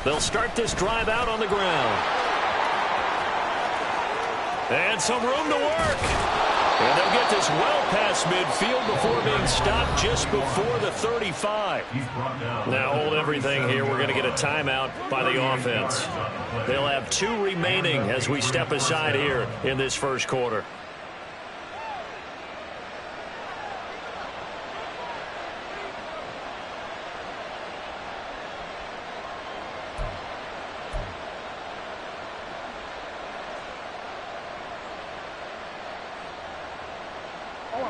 They'll start this drive out on the ground. And some room to work. And they'll get this well past midfield before being stopped just before the 35. Now hold everything here. We're going to get a timeout by the offense. They'll have 2 remaining as we step aside here in this first quarter.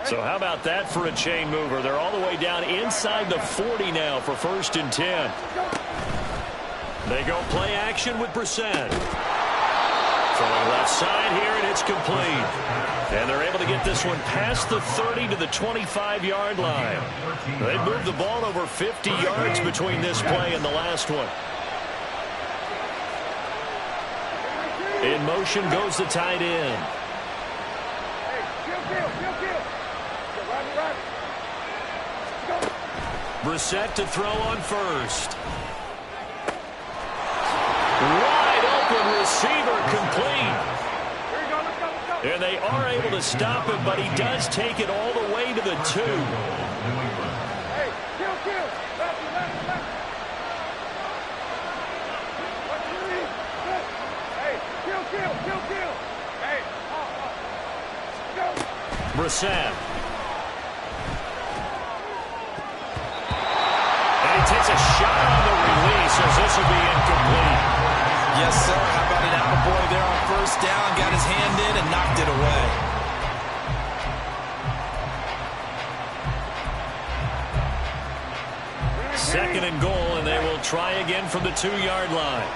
So how about that for a chain mover? They're all the way down inside the 40 now for 1st and 10. They go play action with Brissett. Throwing left side here, and it's complete. And they're able to get this one past the 30 to the 25-yard line. They moved the ball over 50 yards between this play and the last one. In motion goes the tight end. Brissett to throw on first. Wide open receiver complete. And they are able to stop him, but he does take it all the way to the 2. Brissett. Takes a shot on the release as this will be incomplete. Yes, sir. How about an apple boy there on 1st down? Got his hand in and knocked it away. Second and goal, and they will try again from the 2-yard line.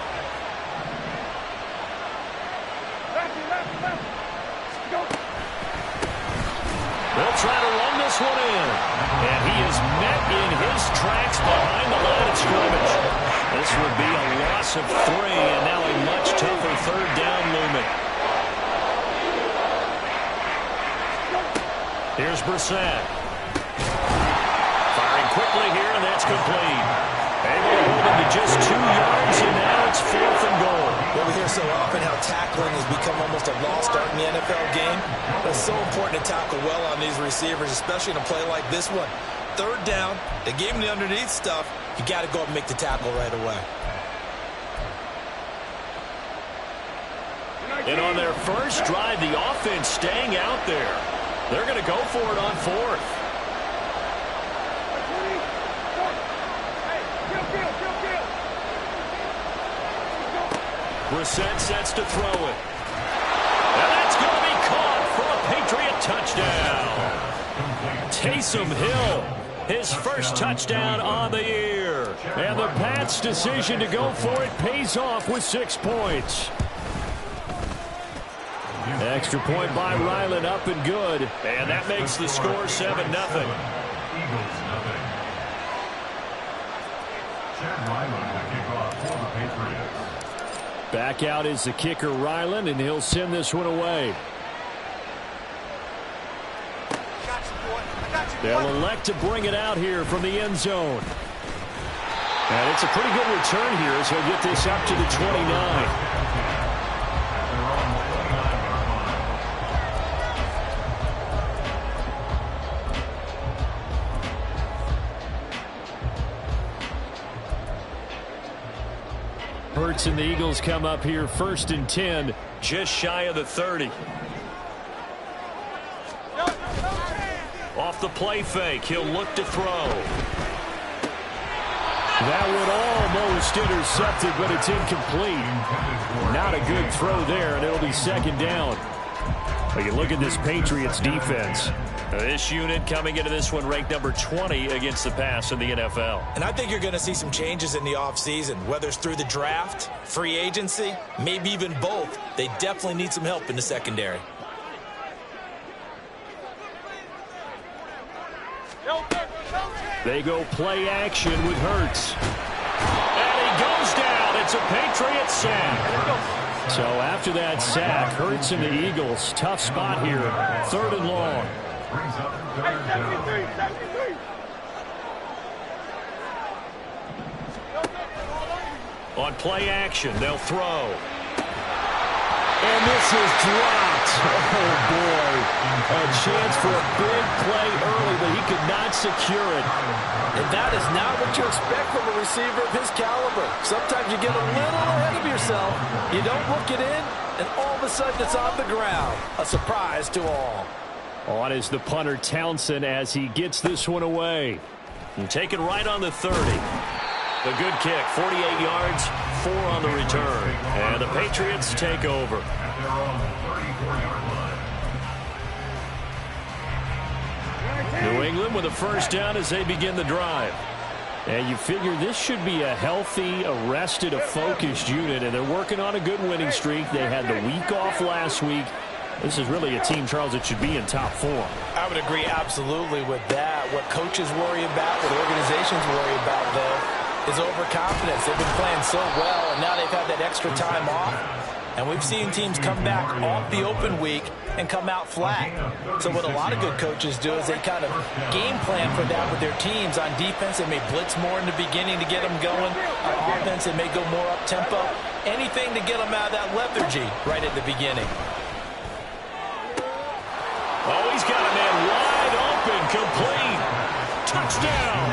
They'll try to run this one in. And he is met in his tracks behind the line of scrimmage. This would be a loss of 3, and now a much tougher 3rd down looming. Here's Brissett. Firing quickly here, and that's complete. Able to hold him to just 2 yards, and now it's 4th and goal. Well, we hear so often how tackling has become almost a lost art in the NFL game. It's so important to tackle well on these receivers, especially in a play like this one. 3rd down, they gave him the underneath stuff. You got to go up and make the tackle right away. And on their first drive, the offense staying out there. They're going to go for it on 4th. Brissett sets to throw it. And that's going to be caught for a Patriot touchdown. Taysom Hill, his first touchdown on the year. And the Pats' decision to go for it pays off with 6 points. Extra point by Ryland, up and good. And that makes the score 7-0. Back out is the kicker, Ryland, and he'll send this one away. They'll elect to bring it out here from the end zone. And it's a pretty good return here as he'll get this up to the 29. Hurts and the Eagles come up here 1st and 10, just shy of the 30. Off the play fake, he'll look to throw. That one almost intercepted, but it's incomplete. Not a good throw there, and it'll be 2nd down. But you look at this Patriots defense. This unit coming into this one ranked number 20 against the pass in the NFL. And I think you're going to see some changes in the offseason, whether it's through the draft, free agency, maybe even both. They definitely need some help in the secondary. They go play action with Hurts. And he goes down. It's a Patriot sack. So after that sack, Hurts and the Eagles, tough spot here, 3rd and long. On play action, they'll throw. And this is dropped. Oh, boy. A chance for a big play early, but he could not secure it. And that is not what you expect from a receiver of his caliber. Sometimes you get a little ahead of yourself. You don't look it in, and all of a sudden it's on the ground. A surprise to all. On is the punter Townsend as he gets this one away. And take it right on the 30. A good kick, 48 yards, 4 on the return. And the Patriots take over. New England with a first down as they begin the drive. And you figure this should be a healthy, arrested, a focused unit, and they're working on a good winning streak. They had the week off last week. This is really a team, Charles, that should be in top form. I would agree absolutely with that. What coaches worry about, what organizations worry about, though, is overconfidence. They've been playing so well, and now they've had that extra time off. And we've seen teams come back off the open week and come out flat. So what a lot of good coaches do is they kind of game plan for that with their teams. On defense, they may blitz more in the beginning to get them going. On offense, they may go more up-tempo. Anything to get them out of that lethargy right at the beginning. Oh, he's got a man wide open, complete. Touchdown.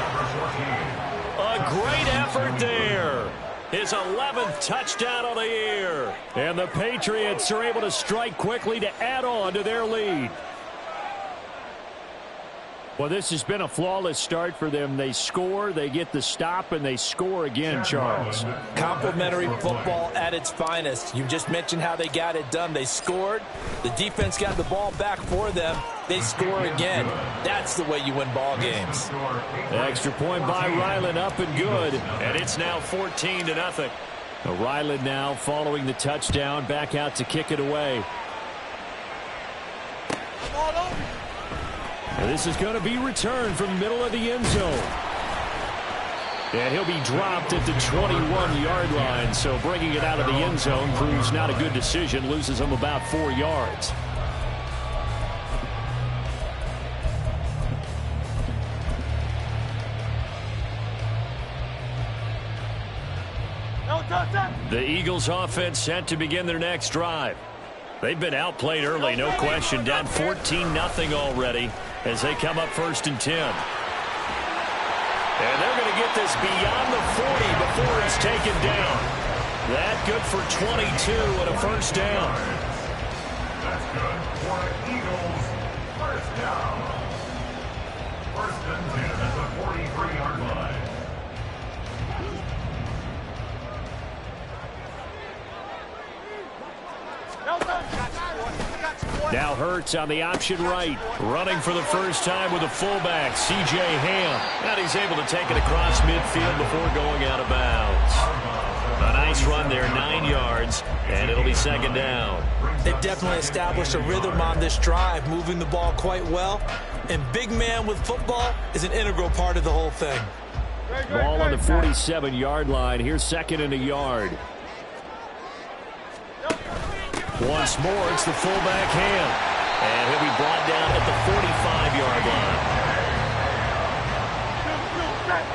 A great effort there. His 11th touchdown of the year. And the Patriots are able to strike quickly to add on to their lead. Well, this has been a flawless start for them. They score, they get the stop, and they score again, Charles. Complimentary football at its finest. You just mentioned how they got it done. They scored. The defense got the ball back for them. They score again. That's the way you win ball games. Extra point by Ryland, up and good. And it's now 14-0. Now Ryland now following the touchdown, back out to kick it away. And this is going to be returned from the middle of the end zone. And he'll be dropped at the 21-yard line. So bringing it out of the end zone proves not a good decision. Loses him about 4 yards. The Eagles offense set to begin their next drive. They've been outplayed early, no question. Down 14-0 already as they come up 1st and 10. And they're going to get this beyond the 40 before it's taken down. That good for 22 and a first down. That's good for the Eagles. First down. 1st and 10 at the 43-yard line. Now Hurts on the option right. Running for the first time with a fullback, C.J. Ham. And he's able to take it across midfield before going out of bounds. A nice run there, 9 yards, and it'll be 2nd down. They've definitely established a rhythm on this drive, moving the ball quite well. And big man with football is an integral part of the whole thing. Ball on the 47-yard line. Here's 2nd and a yard. Once more, it's the fullback Ham. And he'll be brought down at the 45-yard line.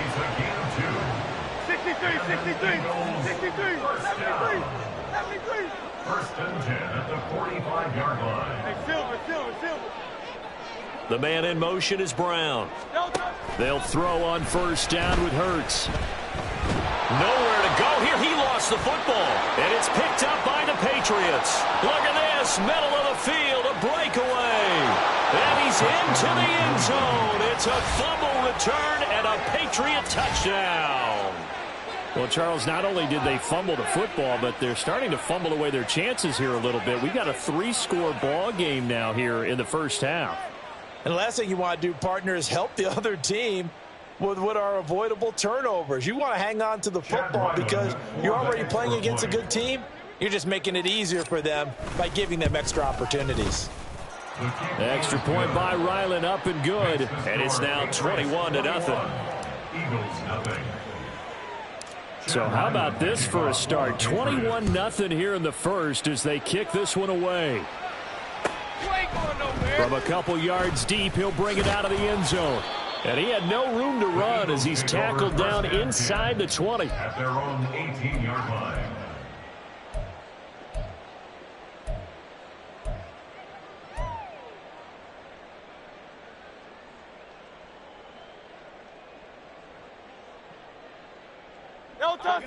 He's a gain of 2. 1st and 10 at the 45-yard line. The man in motion is Brown. They'll throw on first down with Hurts. Nowhere to go here. He lost the football. And it's picked up by the Patriots. Look at this. Middle of the field. A breakaway. And he's into the end zone. It's a fumble return and a Patriot touchdown. Well, Charles, not only did they fumble the football, but they're starting to fumble away their chances here a little bit. We've got a 3-score ball game now here in the first half. And the last thing you want to do, partner, is help the other team with what are avoidable turnovers. You want to hang on to the football because you're already playing against a good team. You're just making it easier for them by giving them extra opportunities. Extra point by Ryland, up and good. And it's now 21-0. Eagles nothing. So how about this for a start? 21-0 here in the first as they kick this one away. From a couple yards deep, he'll bring it out of the end zone. And he had no room to run as he's tackled down inside the 20. At their own 18-yard line.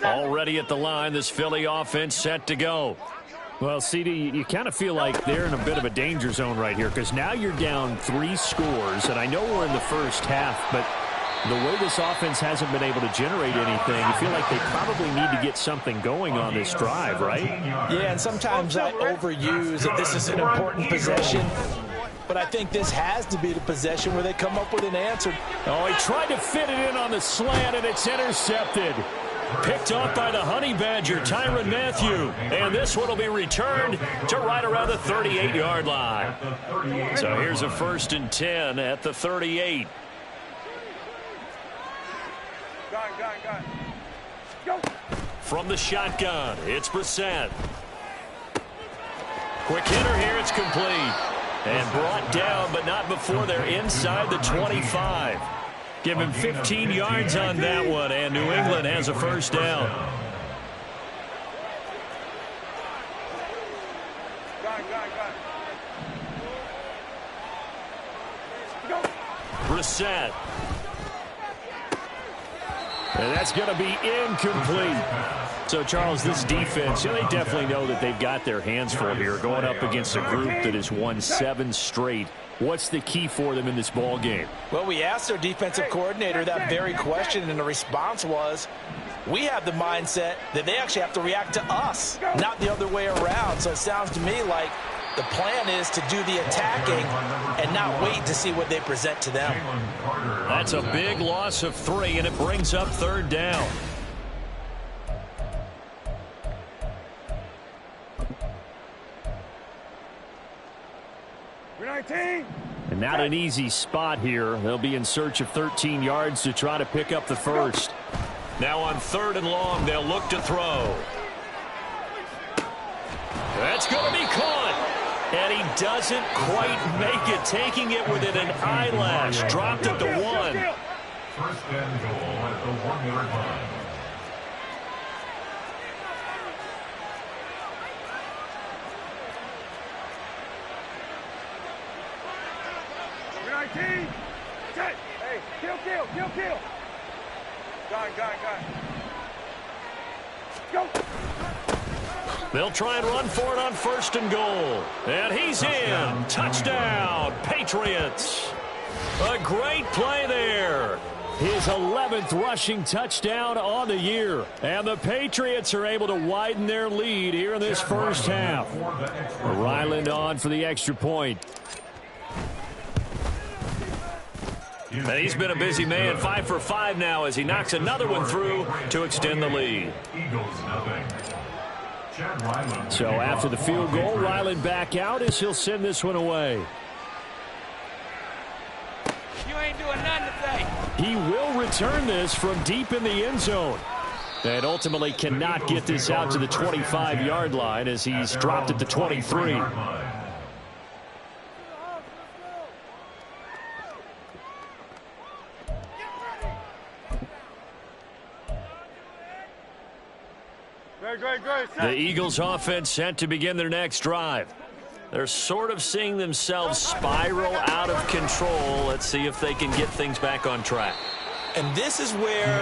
Already at the line, this Philly offense set to go. Well, CD, you kind of feel like they're in a bit of a danger zone right here because now you're down 3 scores, and I know we're in the first half, but the way this offense hasn't been able to generate anything, you feel like they probably need to get something going on this drive, right? Yeah, and sometimes I overuse that this is an important possession, but I think this has to be the possession where they come up with an answer. Oh, he tried to fit it in on the slant, and it's intercepted. Picked off by the Honey Badger, Tyrann Mathieu. And this one will be returned to right around the 38-yard line. So here's a 1st and 10 at the 38. From the shotgun, it's Brissett. Quick hitter here, it's complete. And brought down, but not before they're inside the 25. Give him 15 yards on that one, and New England has a 1st down. Brissett. And that's going to be incomplete. So, Charles, this defense, they definitely know that they've got their hands full here, going up against a group that has won 7 straight. What's the key for them in this ball game? Well, we asked their defensive coordinator that very question, and the response was, we have the mindset that they actually have to react to us, not the other way around. So it sounds to me like the plan is to do the attacking and not wait to see what they present to them. That's a big loss of 3, and it brings up 3rd down. And not an easy spot here. They'll be in search of 13 yards to try to pick up the 1st. Now on 3rd and long, they'll look to throw. That's going to be caught. And he doesn't quite make it, taking it within an eyelash. Dropped at the 1. 1st and goal at the 1-yard line. Hey, kill. Go. They'll try and run for it on 1st and goal. And he's in. Touchdown, Patriots. A great play there. His 11th rushing touchdown on the year. And the Patriots are able to widen their lead here in this first half. Ryland on for the extra point. And he's been a busy man, 5 for 5 now as he knocks another one through to extend the lead. So after the field goal, Ryland back out as he'll send this one away. You ain't doing nothing today. He will return this from deep in the end zone. And ultimately cannot get this out to the 25-yard line as he's dropped at the 23. The Eagles offense set to begin their next drive. They're sort of seeing themselves spiral out of control. Let's see if they can get things back on track. And this is where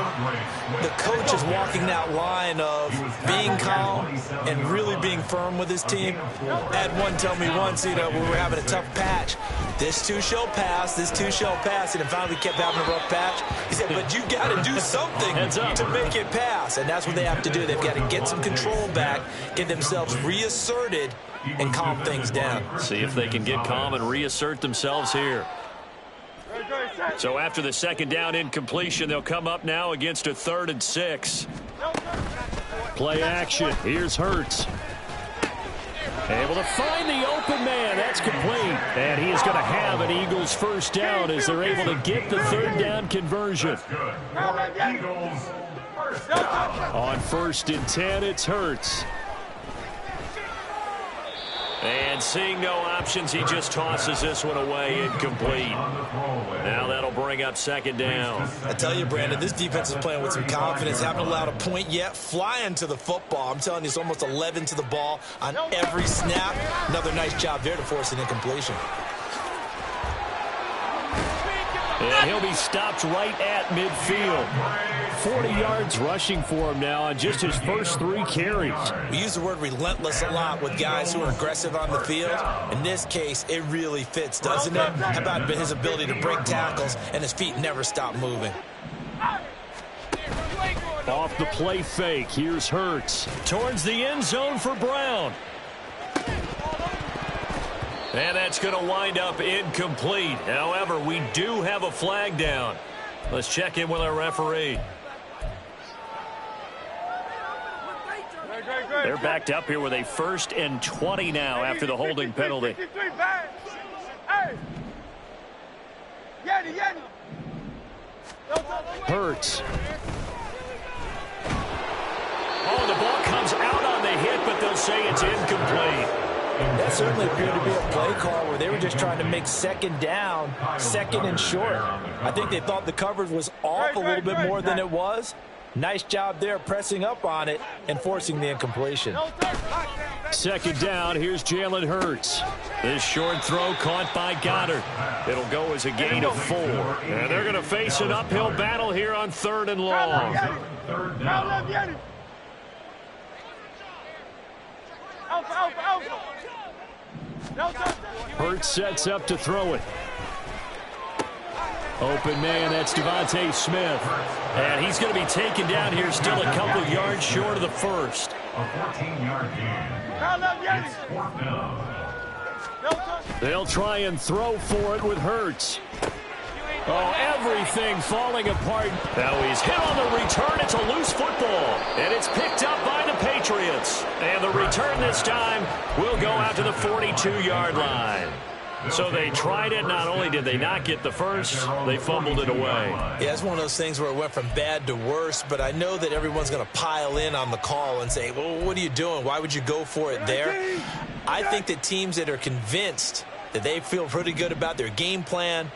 the coach is walking that line of being calm and really being firm with his team. I had one tell me once, we were having a tough patch. This too shall pass, this too shall pass. And it finally kept having a rough patch. He said, but you got to do something to make it pass. And that's what they have to do. They've got to get some control back, get themselves reasserted, and calm things down. See if they can get calm and reassert themselves here. So after the 2nd down incompletion, they'll come up now against a 3rd and 6. Play action. Here's Hurts. Able to find the open man. That's complete. And he is going to have an Eagles 1st down as they're able to get the 3rd down conversion. Eagles 1st down. On 1st and 10, it's Hurts. And seeing no options, he just tosses this one away incomplete. Now that'll bring up second down. I tell you, Brandon, this defense is playing with some confidence. Haven't allowed a point yet. Flying to the football. I'm telling you, it's almost 11 to the ball on every snap. Another nice job there to force an incompletion. And he'll be stopped right at midfield. 40 yards rushing for him now on just his first 3 carries. We use the word relentless a lot with guys who are aggressive on the field. In this case, it really fits, doesn't it? How about his ability to break tackles and his feet never stop moving? Off the play fake, here's Hurts. Towards the end zone for Brown. And that's going to wind up incomplete. However, we do have a flag down. Let's check in with our referee. They're backed up here with a 1st and 20 now after the holding penalty. Hurts. Oh, the ball comes out on the hit, but they'll say it's incomplete. That certainly appeared to be a play call where they were just trying to make second down, second and short. I think they thought the coverage was off a little bit more than it was. Nice job there pressing up on it and forcing the incompletion. Second down, here's Jalen Hurts. This short throw caught by Goddard. It'll go as a gain of 4. And they're going to face an uphill battle here on 3rd and long. Hurts sets up to throw it. Open man, that's Devontae Smith. And he's going to be taken down here, still a couple of yards short of the first. A 14-yard gain. It's 4th down. They'll try and throw for it with Hurts. Oh, everything falling apart. Now he's hit on the return. It's a loose football. And it's picked up by the Patriots. And the return this time will go out to the 42-yard line. So they tried it. Not only did they not get the first, they fumbled it away. Yeah, it's one of those things where it went from bad to worse, but I know that everyone's going to pile in on the call and say, well, what are you doing? Why would you go for it there? I think that teams that are convinced that they feel pretty good about their game plan,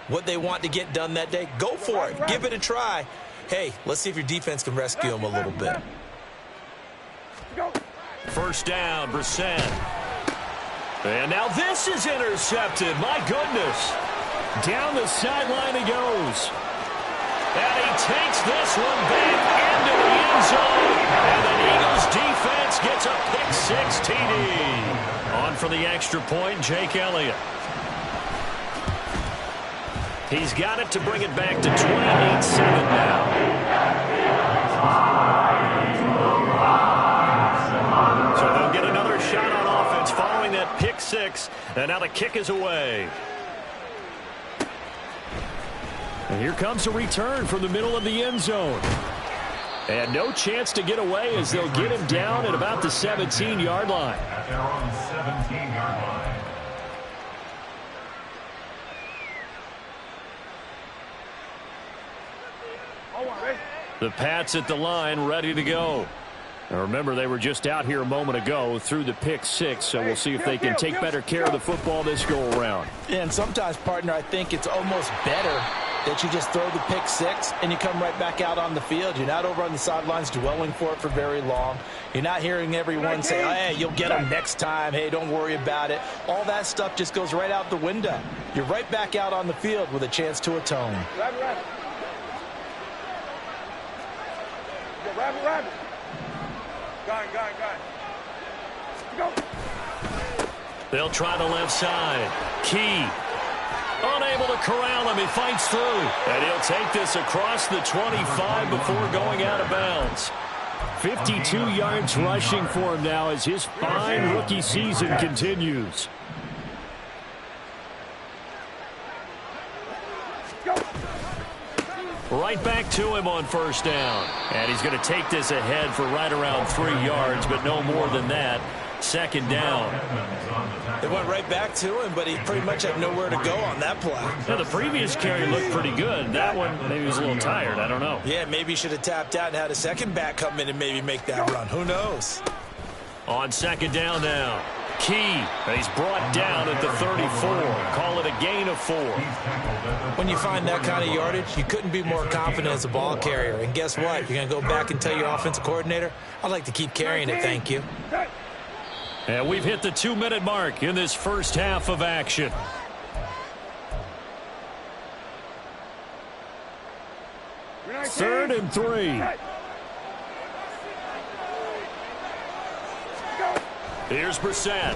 what they want to get done that day, go for it. Give it a try. Hey, let's see if your defense can rescue them a little bit. First down, Brissett. And now this is intercepted. My goodness. Down the sideline he goes. And he takes this one back into the end zone. And the Eagles defense gets a pick-6 TD. On for the extra point, Jake Elliott. He's got it to bring it back to 28-7 now. So they'll get another shot on offense following that pick-6. And now the kick is away. And here comes a return from the middle of the end zone. And no chance to get away as they'll get him down at about the 17-yard line. At their own 17-yard line. The Pats at the line, ready to go. Now remember, they were just out here a moment ago through the pick-6, so we'll see if they can take better care of the football this go-around. Yeah, and sometimes, partner, I think it's almost better that you just throw the pick-6 and you come right back out on the field. You're not over on the sidelines dwelling for it for very long. You're not hearing everyone say, hey, you'll get them next time. Hey, don't worry about it. All that stuff just goes right out the window. You're right back out on the field with a chance to atone. Rabbit. Go. They'll try the left side. Key. Unable to corral him. He fights through. And he'll take this across the 25 before going out of bounds. 52 yards rushing for him now as his fine rookie season continues. Right back to him on first down. And he's going to take this ahead for right around 3 yards, but no more than that. Second down. They went right back to him, but he pretty much had nowhere to go on that play. Now, the previous carry looked pretty good. That one, maybe he was a little tired. I don't know. Yeah, maybe he should have tapped out and had a second back come in and maybe make that run. Who knows? On second down now. Key. He's brought down at the 34. Call it a gain of 4. When you find that kind of yardage, you couldn't be more confident as a ball carrier. And guess what? You're going to go back and tell your offensive coordinator, I'd like to keep carrying it, thank you. And we've hit the 2-minute mark in this first half of action. Third and 3. Here's Brissett.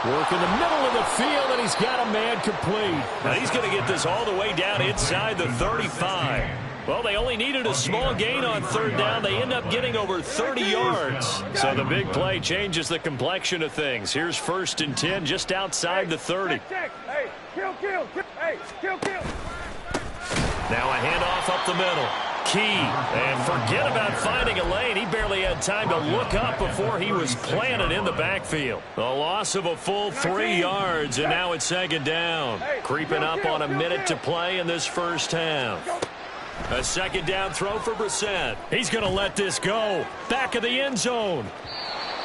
Work in the middle of the field, and he's got a man complete. Now he's going to get this all the way down inside the 35. Well, they only needed a small gain on third down. They end up getting over 30 yards. So the big play changes the complexion of things. Here's 1st and 10 just outside the 30. Hey, kill. Hey, kill. Now a handoff up the middle. Key. And forget about finding a lane. He barely had time to look up before he was planted in the backfield. A loss of a full 3 yards, and now it's 2nd down. Creeping up on a minute to play in this first half. A 2nd down throw for Brissett. He's going to let this go. Back of the end zone.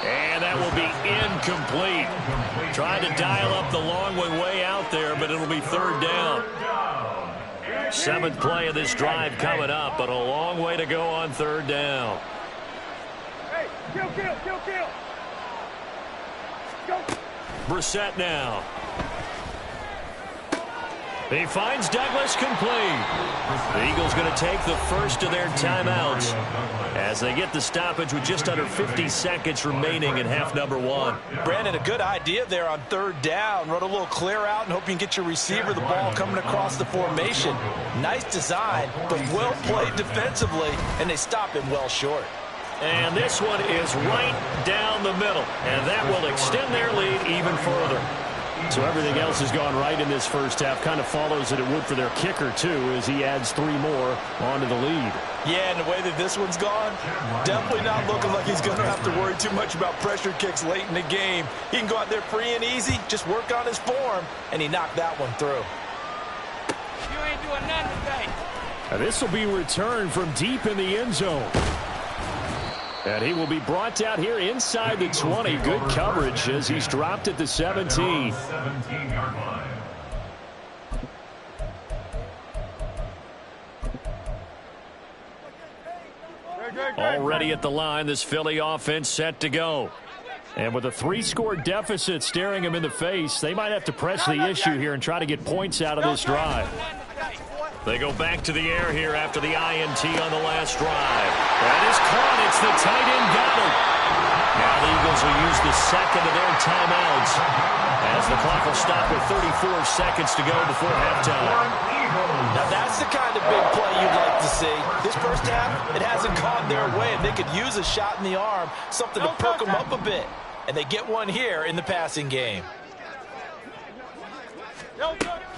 And that will be incomplete. Tried to dial up the long one way out there, but it'll be 3rd down. 7th play of this drive coming up, but a long way to go on 3rd down. Hey, kill. Go. Brissett now. He finds Douglas complete. The Eagles going to take the first of their timeouts as they get the stoppage with just under 50 seconds remaining in half number 1. Brandon, a good idea there on 3rd down. Run a little clear out and hope you can get your receiver the ball coming across the formation. Nice design, but well played defensively, and they stop him well short. And this one is right down the middle, and that will extend their lead even further. So everything else has gone right in this first half. Kind of follows that it would for their kicker, too, as he adds 3 more onto the lead. Yeah, and the way that this one's gone, definitely not looking like he's going to have to worry too much about pressure kicks late in the game. He can go out there free and easy, just work on his form, and he knocked that one through. You ain't doing nothing today. And this will be returned from deep in the end zone. And he will be brought down here inside the 20. Good coverage as he's dropped at the 17. Already at the line, this Philly offense set to go. And with a 3-score deficit staring him in the face, they might have to press the issue here and try to get points out of this drive. They go back to the air here after the INT on the last drive. That is caught. It's the tight end Goddard. Now the Eagles will use the second of their timeouts as the clock will stop with 34 seconds to go before halftime. Now that's the kind of big play you'd like to see. This first half, it hasn't gone their way, and they could use a shot in the arm, something to perk them up a bit. And they get one here in the passing game.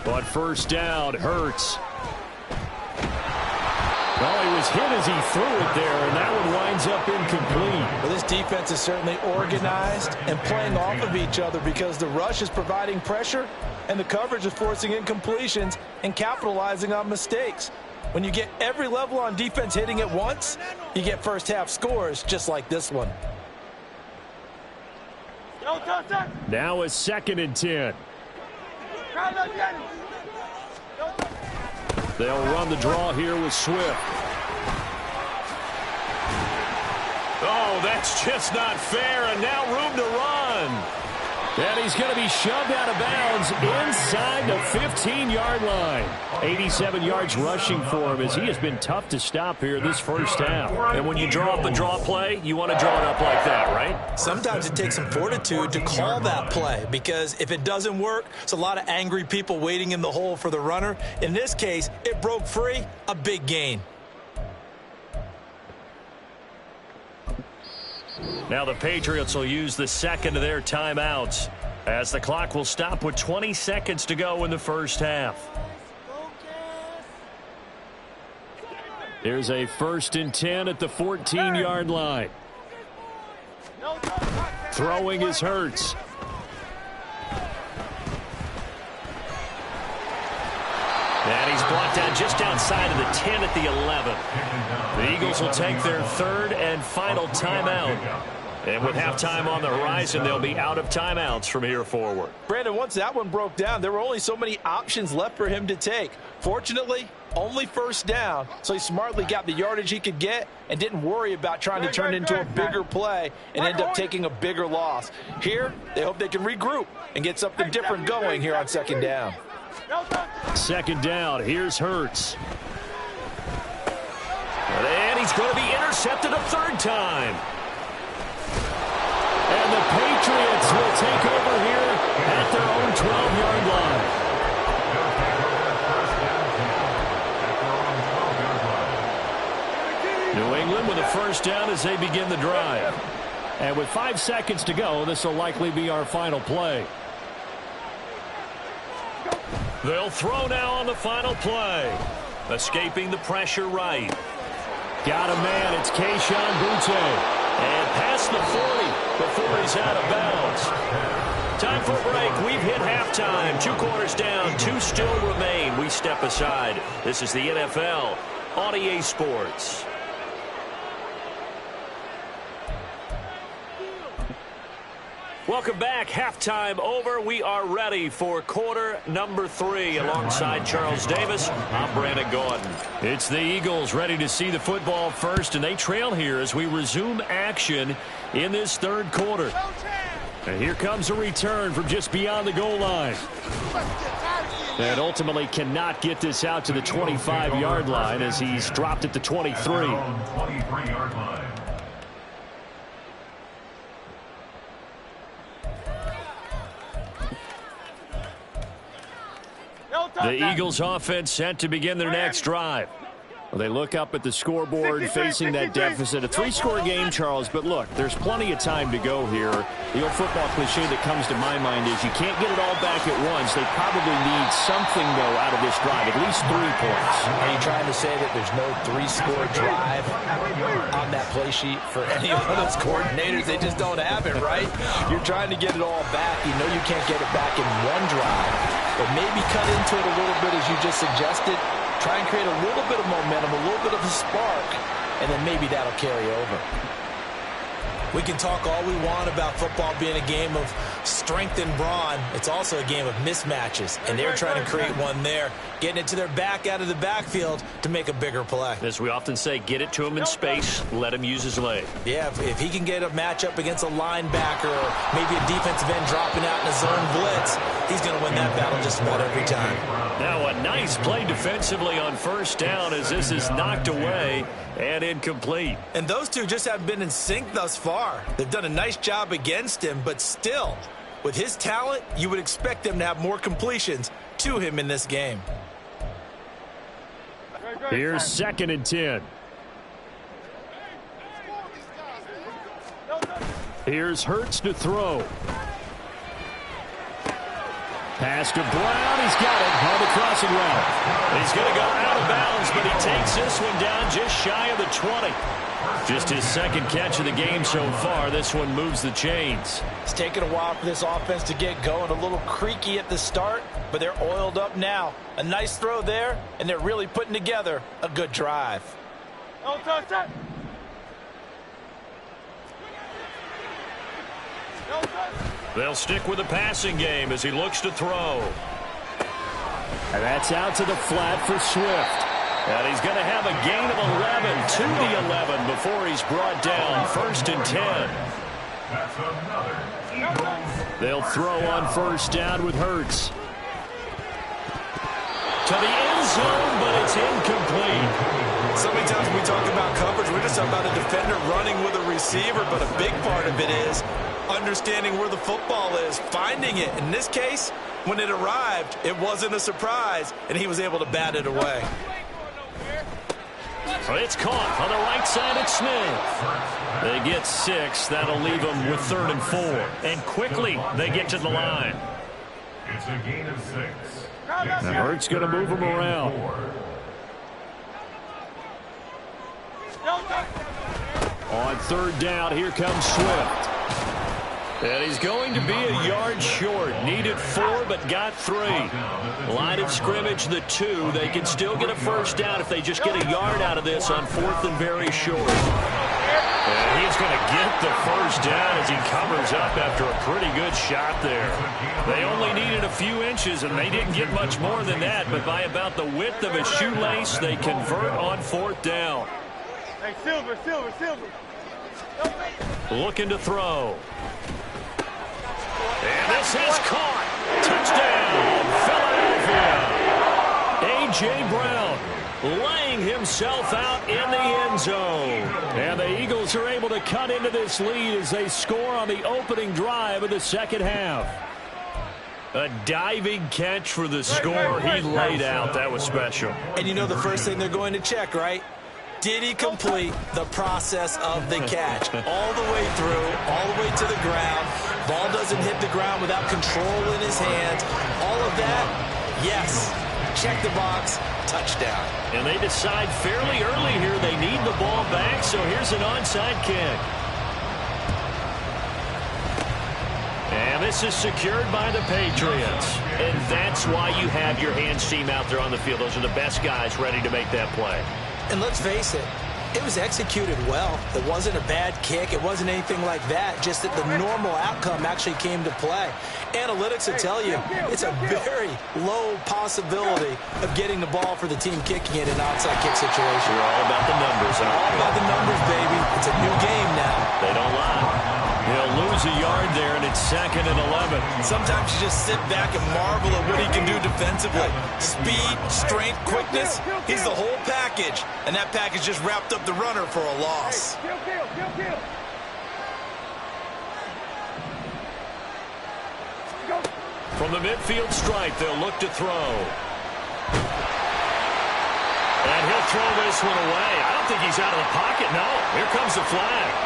But first down, Hurts. Well, he was hit as he threw it there, and that one winds up incomplete. Well, this defense is certainly organized and playing off of each other because the rush is providing pressure and the coverage is forcing incompletions and capitalizing on mistakes. When you get every level on defense hitting at once, you get first half scores just like this one. Now a 2nd and 10. They'll run the draw here with Swift. Oh, that's just not fair, and now room to run. And he's going to be shoved out of bounds inside the 15-yard line. 87 yards rushing for him as he has been tough to stop here this first half. And when you draw up a draw play, you want to draw it up like that, right? Sometimes it takes some fortitude to call that play because if it doesn't work, it's a lot of angry people waiting in the hole for the runner. In this case, it broke free, a big gain. Now the Patriots will use the second of their timeouts as the clock will stop with 20 seconds to go in the first half. Here's a 1st and 10 at the 14-yard line. Throwing is Hurts. And he's brought down just outside of the 10 at the 11. The Eagles will take their 3rd and final timeout And with halftime on the horizon, they'll be out of timeouts from here forward. Brandon, once that one broke down, there were only so many options left for him to take. Fortunately, only first down, so he smartly got the yardage he could get and didn't worry about trying to turn it into a bigger play and end up taking a bigger loss. Here, they hope they can regroup and get something different going here on second down. Second down, here's Hurts. And he's going to be intercepted a third time. And the Patriots will take over here at their own 12-yard line. New England with a first down as they begin the drive. And with 5 seconds to go, this will likely be our final play. They'll throw now on the final play. Escaping the pressure right. Got a man. It's Kayshon Boutte. And past the 40 before he's out of bounds. Time for a break. We've hit halftime. 2 quarters down. 2 still remain. We step aside. This is the NFL on EA Sports. Welcome back. Halftime over. We are ready for quarter number 3. Alongside Charles Davis, I'm Brandon Gordon. It's the Eagles ready to see the football first, and they trail here as we resume action in this third quarter. And here comes a return from just beyond the goal line. And ultimately cannot get this out to the 25-yard line as he's dropped at the 23. 23-yard line. The Eagles offense set to begin their next drive. Well, they look up at the scoreboard facing that deficit. A 3-score game, Charles, but look, there's plenty of time to go here. The old football cliche that comes to my mind is you can't get it all back at once. They probably need something, though, out of this drive, at least 3 points. Are you trying to say that there's no 3-score drive on that play sheet for any of those coordinators? They just don't have it, right? You're trying to get it all back. You know you can't get it back in one drive, but maybe cut into it a little bit as you just suggested. Try and create a little bit of momentum, a little bit of a spark, and then maybe that'll carry over. We can talk all we want about football being a game of strength and brawn. It's also a game of mismatches, and they're trying to create one there, getting it to their back out of the backfield to make a bigger play. As we often say, get it to him in space, let him use his leg. Yeah, if he can get a matchup against a linebacker or maybe a defensive end dropping out in a zone blitz, he's going to win that battle just about every time. Now a nice play defensively on first down as this is knocked away and incomplete. And those two just haven't been in sync thus far. They've done a nice job against him, but still, with his talent, you would expect them to have more completions to him in this game. Here's 2nd and 10. Here's Hurts to throw. Pass to Brown. He's got it on the crossing route. He's going to go out of bounds, but he takes this one down just shy of the 20. Just his 2nd catch of the game so far. This one moves the chains. It's taken a while for this offense to get going. A little creaky at the start, but they're oiled up now. A nice throw there, and they're really putting together a good drive. Don't touch that. Don't touch. They'll stick with the passing game as he looks to throw. And that's out to the flat for Swift. And he's going to have a gain of 11 to the 11 before he's brought down. 1st and 10. That's another Eagles. They'll throw on first down with Hurts. To the end zone, but it's incomplete. So many times when we talk about coverage, we're just talking about a defender running with a receiver, but a big part of it is understanding where the football is, finding it. In this case, when it arrived, it wasn't a surprise, and he was able to bat it away. It's caught on the right side at Smith. They get 6. That'll leave them with 3rd and 4. And quickly, they get to the line. It's a gain of 6. And Hurts going to move him around. On 3rd down, here comes Swift. And he's going to be a yard short. Needed 4, but got 3. Line of scrimmage, the 2. They can still get a first down if they just get a yard out of this on 4th and very short. And he's going to get the first down as he covers up after a pretty good shot there. They only needed a few inches, and they didn't get much more than that, but by about the width of a shoelace, they convert on 4th down. Hey, Silver. Looking to throw. And this is caught. Touchdown, Philadelphia. A.J. Brown laying himself out in the end zone. And the Eagles are able to cut into this lead as they score on the opening drive of the second half. A diving catch for the score he laid out. That was special. And you know the first thing they're going to check, right? Did he complete the process of the catch? All the way through, all the way to the ground. Ball doesn't hit the ground without control in his hands. All of that, yes. Check the box, touchdown. And they decide fairly early here they need the ball back, so here's an onside kick. And this is secured by the Patriots. And that's why you have your hands team out there on the field. Those are the best guys ready to make that play. And let's face it, it was executed well. It wasn't a bad kick. It wasn't anything like that. Just that the normal outcome actually came to play. Analytics will tell you it's a very low possibility of getting the ball for the team kicking it in an outside kick situation. We're all about the numbers, huh? All about the numbers, baby. It's a new game now. They don't lie. He'll lose a yard there, and it's 2nd and 11. Sometimes you just sit back and marvel at what he can do defensively. Speed, strength, quickness. He's the whole package. And that package just wrapped up the runner for a loss. From the midfield stripe, they'll look to throw. And he'll throw this one away. I don't think he's out of the pocket. No, here comes the flag.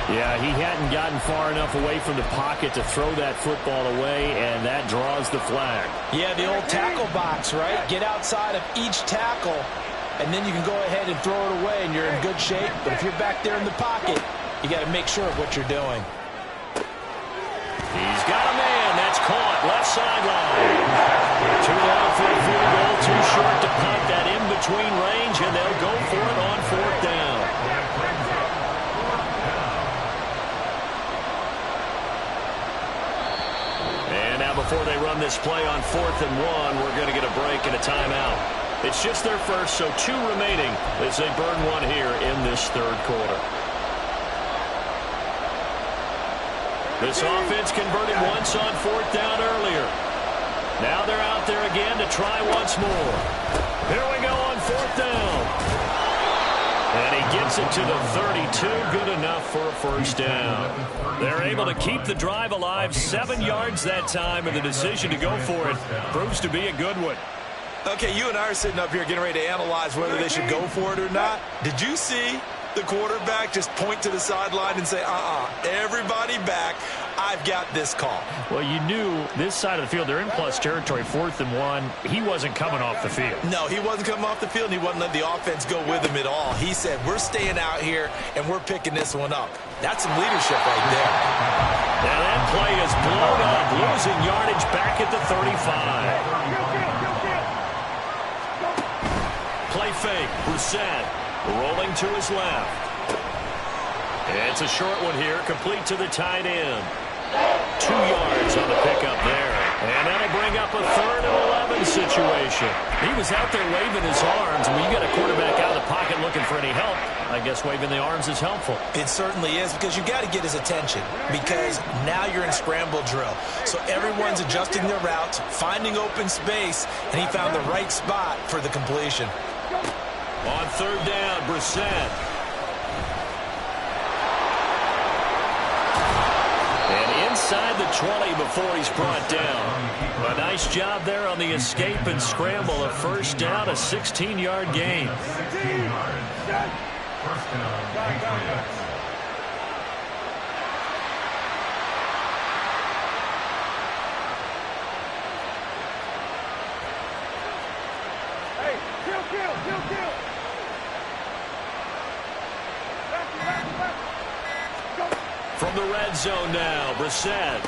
Yeah, he hadn't gotten far enough away from the pocket to throw that football away, and that draws the flag. Yeah, the old tackle box, right? Get outside of each tackle, and then you can go ahead and throw it away, and you're in good shape. But if you're back there in the pocket, you got to make sure of what you're doing. He's got a man. That's caught. Left sideline. Too long for a field goal. Too short to punt that in between range, and they'll go for it on 4th down. And now before they run this play on 4th and 1, we're going to get a break and a timeout. It's just their first, so 2 remaining as they burn one here in this 3rd quarter. This offense converted once on 4th down earlier. Now they're out there again to try once more. Here we go on 4th down. And he gets it to the 32. Good enough for a first down. They're able to keep the drive alive. 7 yards that time, and the decision to go for it proves to be a good one. Okay, you and I are sitting up here getting ready to analyze whether they should go for it or not. Did you see the quarterback just point to the sideline and say, everybody back, I've got this call? Well, you knew this side of the field, they're in plus territory, 4th and 1. He wasn't coming off the field. No, he wasn't coming off the field, and he wasn't letting the offense go with him at all. He said, we're staying out here, and we're picking this one up. That's some leadership right there. Now that play is blown up, losing yardage back at the 35. Play fake, Brissett. Rolling to his left. It's a short one here, complete to the tight end. 2 yards on the pickup there. And that'll bring up a 3rd and 11 situation. He was out there waving his arms. When you got a quarterback out of the pocket looking for any help, I guess waving the arms is helpful. It certainly is, because you got to get his attention, because now you're in scramble drill. So everyone's adjusting their routes, finding open space, and he found the right spot for the completion. On 3rd down, Brissett. And inside the 20 before he's brought down. A nice job there on the escape and scramble. A first down, a 16-yard gain. First down, Kill. From the red zone now, Brissett.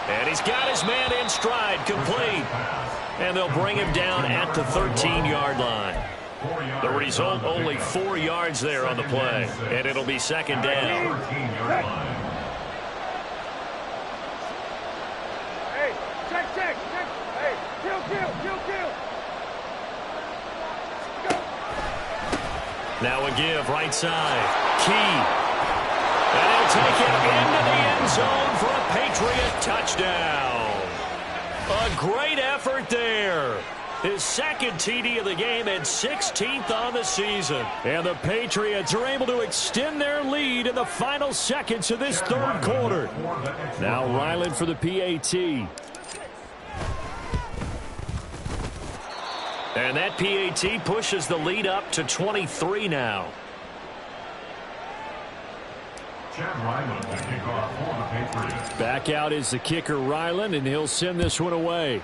And he's got his man in stride, complete. And they'll bring him down at the 13-yard line. The result, only 4 yards there on the play. And it'll be second down. Hey, check. Hey, kill. Now a give, right side. Key. And he'll take it into the end zone for a Patriot touchdown. A great effort there. His second TD of the game and 16th on the season. And the Patriots are able to extend their lead in the final seconds of this third quarter. Now Ryland for the PAT. And that PAT pushes the lead up to 23 now. Back out is the kicker, Ryland, and he'll send this one away.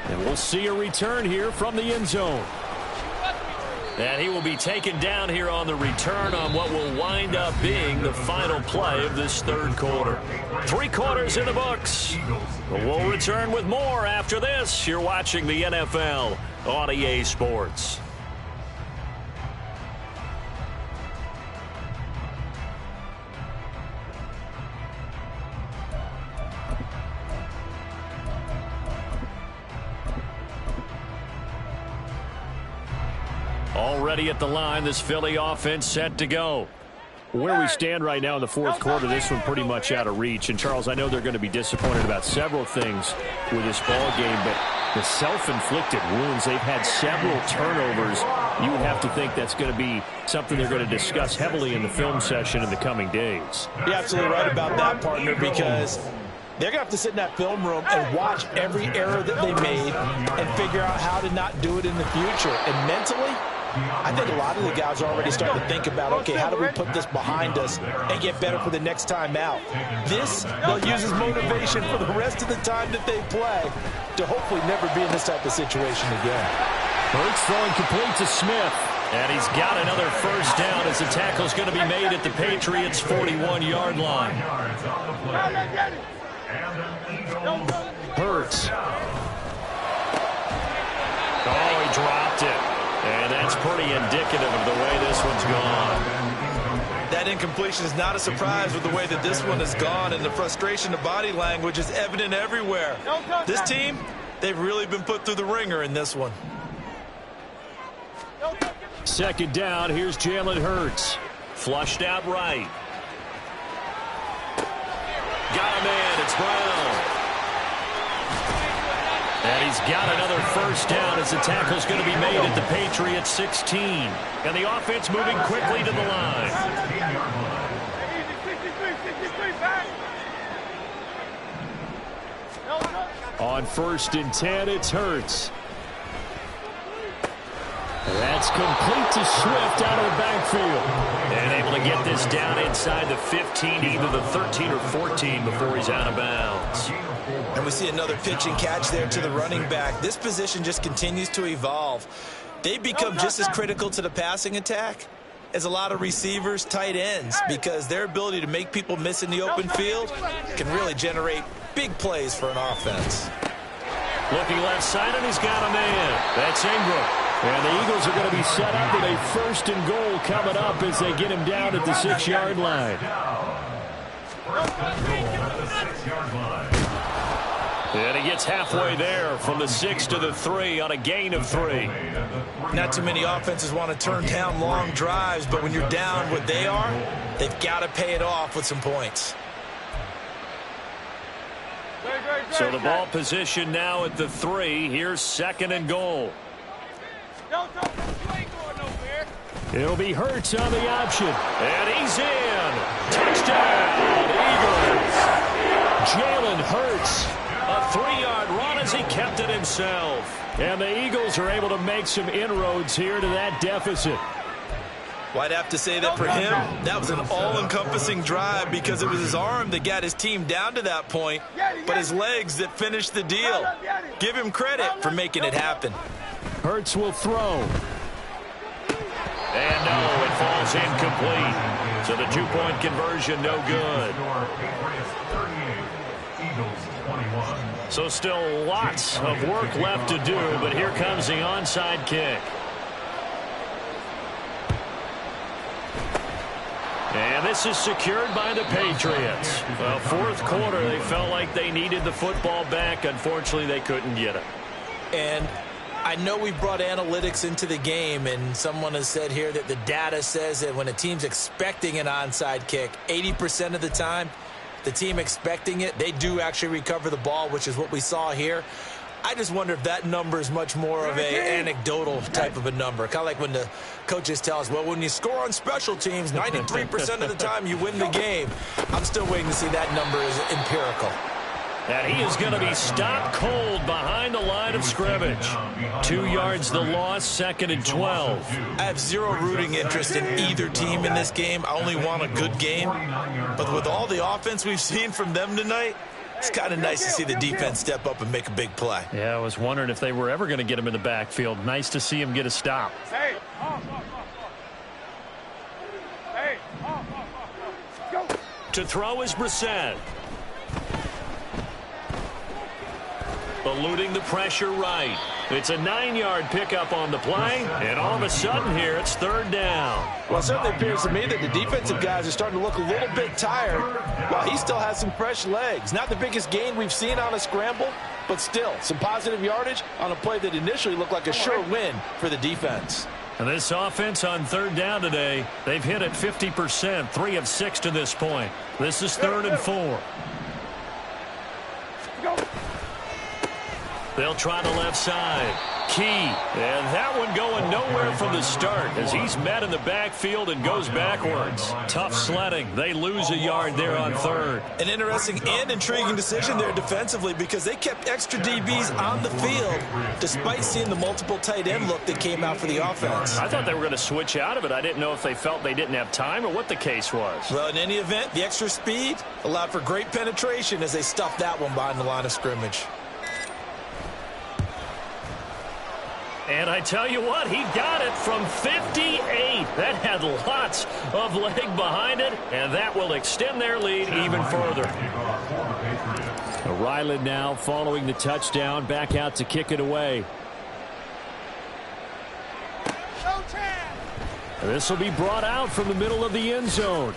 And we'll see a return here from the end zone. And he will be taken down here on the return on what will wind up being the final play of this third quarter. 3 quarters in the books. We'll return with more after this. You're watching the NFL on EA Sports. Already at the line, this Philly offense set to go. Where we stand right now in the fourth quarter, this one pretty much out of reach. And, Charles, I know they're going to be disappointed about several things with this ball game, but the self-inflicted wounds, they've had several turnovers. You would have to think that's going to be something they're going to discuss heavily in the film session in the coming days. You're absolutely right about that, partner, because they're going to have to sit in that film room and watch every error that they made and figure out how to not do it in the future. And mentally, I think a lot of the guys are already starting to think about, okay, how do we put this behind us and get better for the next time out? This, they'll use as motivation for the rest of the time that they play to hopefully never be in this type of situation again. Hurts throwing complete to Smith. And he's got another first down as the tackle's going to be made at the Patriots' 41-yard line. Hurts. Oh, he dropped it. And that's pretty indicative of the way this one's gone. That incompletion is not a surprise with the way that this one has gone, and the frustration of body language is evident everywhere. This team, they've really been put through the ringer in this one. Second down, here's Jalen Hurts. Flushed out right. Got a man, it's Brown. And he's got another first down as the tackle's going to be made at the Patriots 16. And the offense moving quickly to the line. On 1st and 10, it's Hurts. That's complete to Swift out of the backfield. And able to get this down inside the 15, either the 13 or 14 before he's out of bounds. And we see another pitch and catch there to the running back. This position just continues to evolve. They become just as critical to the passing attack as a lot of receivers, tight ends, because their ability to make people miss in the open field can really generate big plays for an offense. Looking left side, and he's got a man. That's Ingram. And the Eagles are going to be set up with a 1st and goal coming up as they get him down at the 6-yard line. And he gets halfway there from the 6 to the 3 on a gain of 3. Not too many offenses want to turn down long drives, but when you're down what they are, they've got to pay it off with some points. So the ball position now at the 3. Here's 2nd and goal. It'll be Hurts on the option. And he's in. Touchdown, Eagles. Jalen Hurts. A 3-yard run as he kept it himself. And the Eagles are able to make some inroads here to that deficit. Well, I'd have to say that for him, that was an all-encompassing drive because it was his arm that got his team down to that point, but his legs that finished the deal. Give him credit for making it happen. Hurts will throw. And no, it falls incomplete. So the 2-point conversion, no good. Eagles 21. So still lots of work left to do, but here comes the onside kick. And this is secured by the Patriots. Well, fourth quarter, they felt like they needed the football back. Unfortunately, they couldn't get it. And I know we brought analytics into the game, and someone has said here that the data says that when a team's expecting an onside kick, 80% of the time, the team expecting it, they do actually recover the ball, which is what we saw here. I just wonder if that number is much more of a anecdotal type of a number. Kind of like when the coaches tell us, well, when you score on special teams, 93% of the time you win the game. I'm still waiting to see that number is empirical. And he is going to be stopped cold behind the line of scrimmage. 2 yards the loss, 2nd and 12. I have zero rooting interest in either team in this game. I only want a good game. But with all the offense we've seen from them tonight, it's kind of nice to see the defense step up and make a big play. Yeah, I was wondering if they were ever going to get him in the backfield. Nice to see him get a stop. Hey, go. To throw is Brissett. Eluding the pressure right. It's a 9-yard pickup on the play, and all of a sudden here it's 3rd down. Well, it certainly appears to me that the defensive guys are starting to look a little bit tired while he still has some fresh legs. Not the biggest gain we've seen on a scramble, but still some positive yardage on a play that initially looked like a sure win for the defense. And this offense on 3rd down today, they've hit it 50%, 3 of 6 to this point. This is 3rd and 4. They'll try the left side. Key. And that one going nowhere from the start as he's met in the backfield and goes backwards. Tough sledding. They lose a yard there on 3rd. An interesting and intriguing decision there defensively because they kept extra DBs on the field despite seeing the multiple tight end look that came out for the offense. I thought they were going to switch out of it. I didn't know if they felt they didn't have time or what the case was. Well, in any event, the extra speed allowed for great penetration as they stuffed that one behind the line of scrimmage. And I tell you what, he got it from 58. That had lots of leg behind it, and that will extend their lead even further. Ryland now following the touchdown, back out to kick it away. This will be brought out from the middle of the end zone.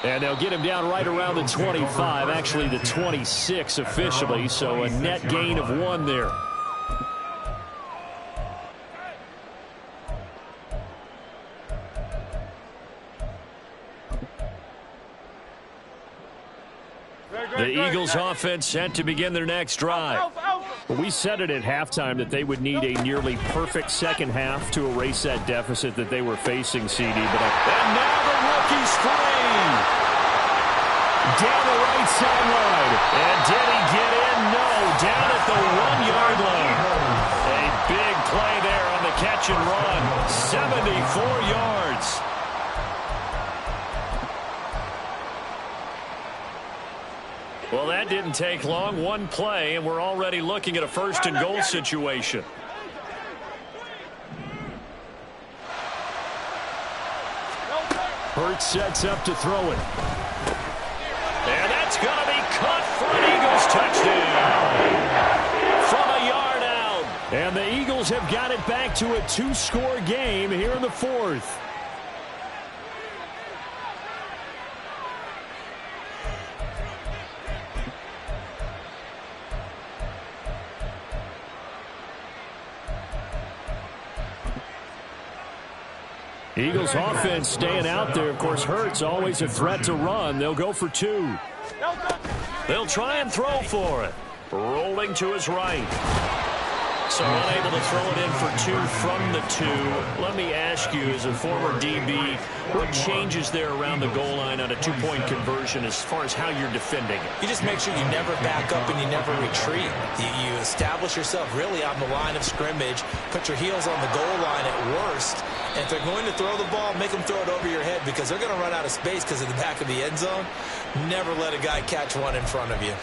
And they'll get him down right around the 25, actually the 26 officially, so a net gain of 1 there. The Eagles offense set to begin their next drive. We said it at halftime that they would need a nearly perfect second half to erase that deficit that they were facing, CD. And now the rookie's free. Down the right sideline. And did he get in? No. Down at the 1-yard line. A big play there on the catch and run. 74 yards. Well, that didn't take long. 1 play, and we're already looking at a 1st and goal situation. Hurts sets up to throw it. And that's going to be caught for an Eagles touchdown. From a yard out. And the Eagles have got it back to a 2-score game here in the 4th. Eagles offense staying out there. Of course, Hurts always a threat to run. They'll go for 2. They'll try and throw for it. Rolling to his right. So unable to throw it in for 2 from the 2. Let me ask you, as a former DB, what changes there around the goal line on a 2-point conversion as far as how you're defending it? You just make sure you never back up and you never retreat. You establish yourself really on the line of scrimmage, put your heels on the goal line at worst, and if they're going to throw the ball, make them throw it over your head because they're going to run out of space because of the back of the end zone. Never let a guy catch one in front of you.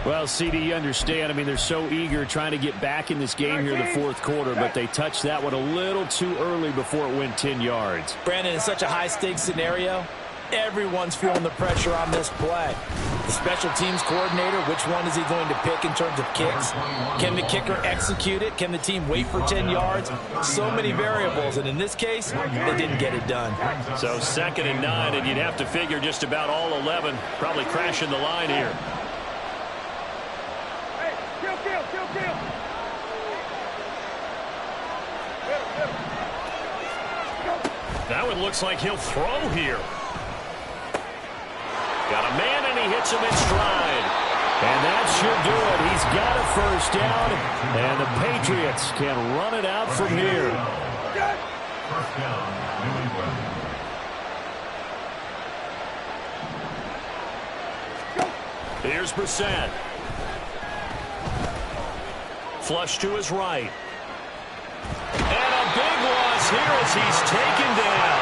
Well, CD, you understand. I mean, they're so eager trying to get back in this game here in the 4th quarter, but they touched that one a little too early before it went 10 yards. Brandon, in such a high-stakes scenario, everyone's feeling the pressure on this play. The special teams coordinator, which one is he going to pick in terms of kicks? Can the kicker execute it? Can the team wait for 10 yards? So many variables, and in this case, they didn't get it done. So 2nd and 9, and you'd have to figure just about all 11 probably crashing the line here. Hey, kill. That one looks like he'll throw here. Got a man, and he hits him in stride. And that should do it. He's got a first down, and the Patriots can run it out from here. First down, New England. Here's Brissett. Flush to his right. And a big loss here as he's taken down.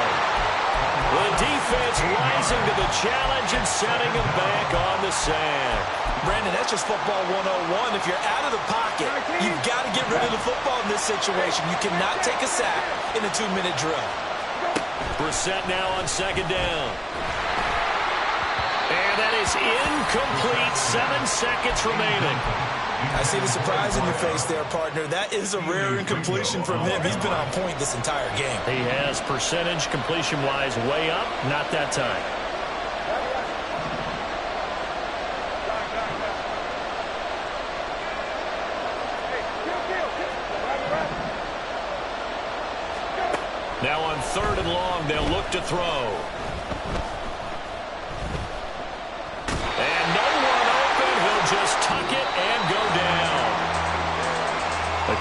The defense rising to the challenge and setting him back on the sand. Brandon, that's just football 101. If you're out of the pocket, you've got to get rid of the football in this situation. You cannot take a sack in a 2-minute drill. Brissett now on 2nd down. And that is incomplete. 7 seconds remaining. I see the surprise in your face there, partner. That is a rare incompletion from him. He's been on point this entire game. He has percentage completion-wise way up. Not that time. Now on 3rd and long, they'll look to throw. And no one open. He'll just tuck it and go down.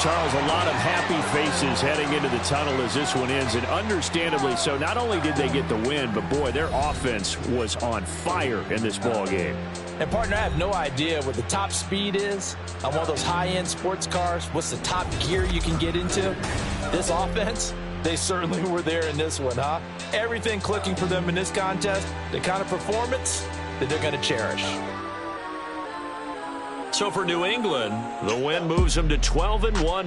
Charles, a lot of happy faces heading into the tunnel as this one ends, and understandably so. Not only did they get the win, but, boy, their offense was on fire in this ball game. And, partner, I have no idea what the top speed is on one of those high-end sports cars. What's the top gear you can get into? This offense, they certainly were there in this one, huh? Everything clicking for them in this contest, the kind of performance that they're going to cherish. So for New England, the win moves them to 12-1.